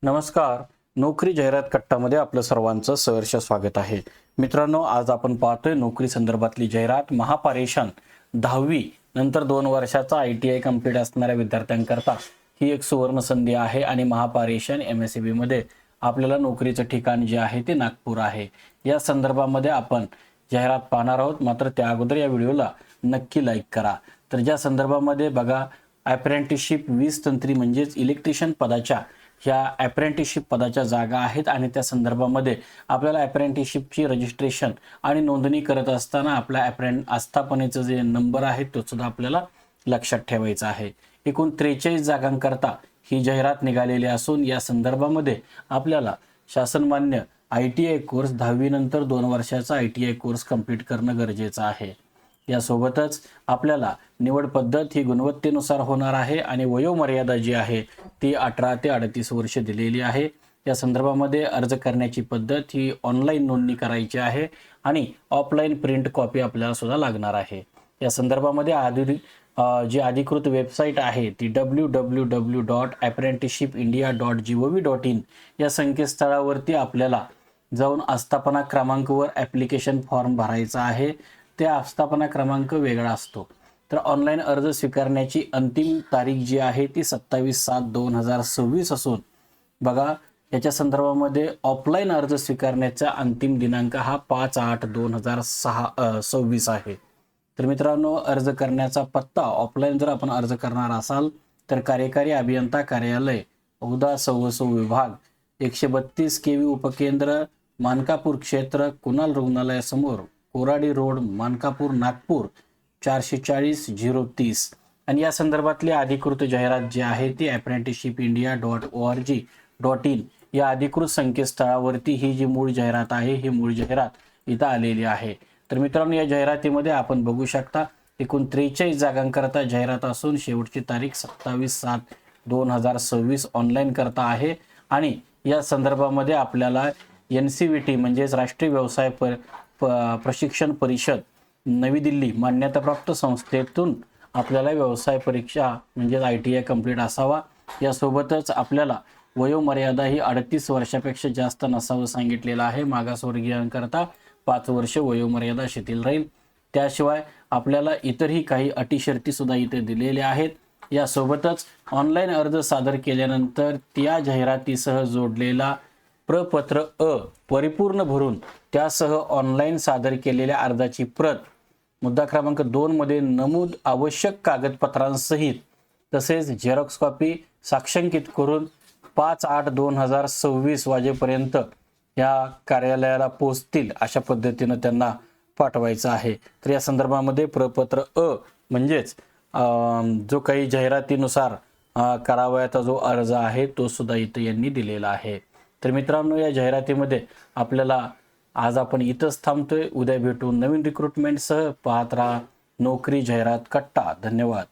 नमस्कार. नोकरी जाहिरात कट्टामध्ये आपलं सर्वांचं सहर्ष स्वागत आहे. मित्रांनो, आज आपण पाहतोय नोकरी संदर्भातली जाहिरात. महापारेषण 10वी नंतर 2 वर्षाचा ITI कंप्लीट असणाऱ्या विद्यार्थ्यांकरता ही एक सुवर्ण संधी आहे आणि महापारेषण MSEB मध्ये आपल्याला नोकरीचं ठिकाण जे आहे ते नागपूर आहे. या संदर्भामध्ये आपण जाहिरात पाहणार आहोत. मात्र त्या अगोदर या व्हिडिओला नक्की लाईक करा. तर ज्या संदर्भामध्ये बघा, अप्रेंटिसशिप 20 तंत्री म्हणजेच इलेक्ट्रिशियन पदाच्या ह्या अप्रेंटिसशिप पदाच्या जागा आहेत आणि त्या संदर्भामध्ये आपल्याला अप्रेंटिसशिपची रजिस्ट्रेशन आणि नोंदणी करत असताना आपला आस्थापनेचा जे नंबर आहे तो सुद्धा आपल्याला लक्षात ठेवायचा आहे. एकूण 43 जागांकरता ही जाहिरात निघालेली असून या संदर्भामध्ये आपल्याला शासनमान्य ITI कोर्स 10वी नंतर 2 वर्षाचा ITI कोर्स कंप्लीट करणं गरजेचं आहे. यासोबतच आपल्याला निवड पद्धत ही गुणवत्तेनुसार होणार आहे आणि वयोमर्यादा जी आहे ती 18 ते 38 वर्ष दिलेली आहे. या संदर्भामध्ये अर्ज करण्याची पद्धत ही ऑनलाईन नोंदणी करायची आहे आणि ऑफलाईन प्रिंट कॉपी आपल्याला सुद्धा लागणार आहे. या संदर्भामध्ये जी अधिकृत वेबसाईट आहे ती www.apprenticeshipindia.gov.in या संकेतस्थळावरती आपल्याला जाऊन आस्थापना क्रमांकावर ॲप्लिकेशन फॉर्म भरायचा आहे. त्या आस्थापना क्रमांक वेगळा असतो. तर ऑनलाईन अर्ज स्वीकारण्याची अंतिम तारीख जी आहे ती 27/7/2026 असून बघा, याच्या संदर्भामध्ये ऑफलाईन अर्ज स्वीकारण्याचा अंतिम दिनांक हा 5/8/2026 आहे. तर मित्रांनो, अर्ज करण्याचा पत्ता ऑफलाईन जर आपण अर्ज करणार असाल तर कार्यकारी अभियंता कार्यालय, औदा सव्वसो विभाग, 132 KV उपकेंद्र, मानकापूर क्षेत्र, कुणाल रुग्णालयासमोर, कोराडी रोड, मानकापूर, नागपूर 440-030. आणि या संदर्भातली अधिकृत जाहिरात जी आहे ती apprenticeshipindia.org.in या अधिकृत संकेतस्थळावरती ही जी मूळ जाहिरात आहे ही मूळ जाहिरात इथं आलेली आहे. तर मित्रांनो, या जाहिरातीमध्ये आपण बघू शकता एकूण 43 जागांकरता जाहिरात असून शेवटची तारीख 27/7/2026 ऑनलाईन करता आहे. आणि या संदर्भामध्ये आपल्याला NCVT म्हणजेच राष्ट्रीय व्यवसाय प्रशिक्षण परिषद नवी दिल्ली मान्यताप्राप्त संस्थेतून आपल्याला व्यवसाय परीक्षा म्हणजेच ITI कंप्लीट असावा. यासोबतच आपल्याला वयोमर्यादा ही 38 वर्षापेक्षा जास्त नसावं सांगितलेलं आहे. मागासवर्गीयांकरता 5 वर्ष वयोमर्यादा शिथिल राहील. त्याशिवाय आपल्याला इतरही काही अटी शर्ती सुद्धा इथे दिलेल्या आहेत. यासोबतच ऑनलाईन अर्ज सादर केल्यानंतर त्या जाहिरातीसह जोडलेला प्रपत्र परिपूर्ण भरून त्यासह ऑनलाईन सादर केलेल्या अर्जाची प्रत मुद्दा क्रमांक 2 मध्ये नमूद आवश्यक कागदपत्रांसहित तसेच झेरॉक्स कॉपी साक्षांकित करून 5/8/2026 वाजेपर्यंत या कार्यालयाला पोहोचतील अशा पद्धतीनं त्यांना पाठवायचं आहे. तर या संदर्भामध्ये प्रपत्र म्हणजेच जो काही जाहिरातीनुसार करावयाचा जो अर्ज आहे तो सुद्धा इथं यांनी दिलेला आहे. तर मित्रांनो, या जाहिरातीमध्ये आपल्याला आज आपण इथंच थांबतोय. उद्या भेटू नवीन रिक्रुटमेंटसह. पाहत राहा नोकरी जाहिरात कट्टा. धन्यवाद.